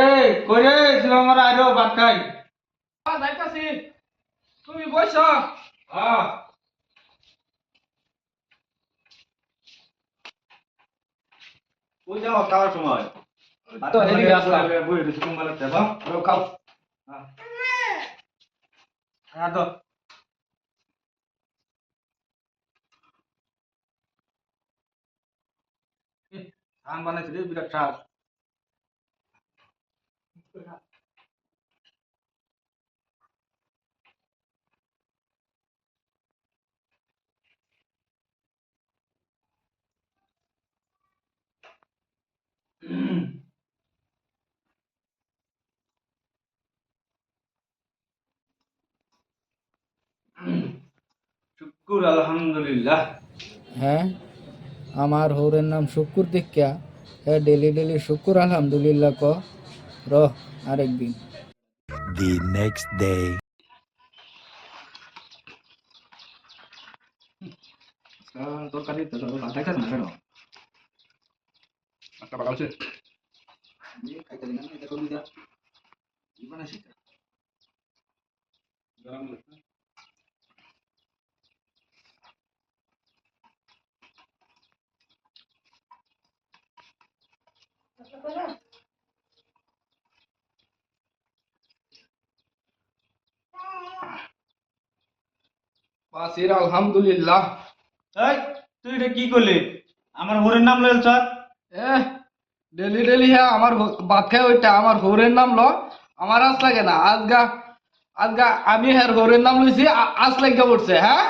এই কইরে তুই আমার আইরো ভাত খাই। যাইতাছি, তুমি বইছ। হ্যাঁ কই যাও খাওয়ার সময়? তো এদিকে আসলাম। বই রয়েছে তোমার লাগতে খাও। হ্যাঁ তো ধান বানাইছি রে বিরাট শাক। শুকুর আলহামদুলিল্লাহ। হ্যাঁ, আমার হৌরের নাম শুক্কুর দীক্ষা। হ্যাঁ, ডেলি ডেলি শুক্কুর আলহামদুলিল্লাহ ক রহ আরেকদিন। The next day. তরকারি তো খাইতেছ না কেন? একটা বাগালছে। খাইতে দিন না এটা করবি যা কি বানাইছিস? গরম লাগছে। বাসির আলহামদুলিল্লাহ। এই তুই এটা কি করলি? আমার হোরের নাম লইল স্যার। ডেলি ডেলি হ্যাঁ আমার ভাত খাই ওইটা আমার হৌরের নাম ল। আমার আজ লাগে না, আজগা আজগা আমি হ্যাঁ হৌরের নাম লইছি, আজ লাগা পড়ছে। হ্যাঁ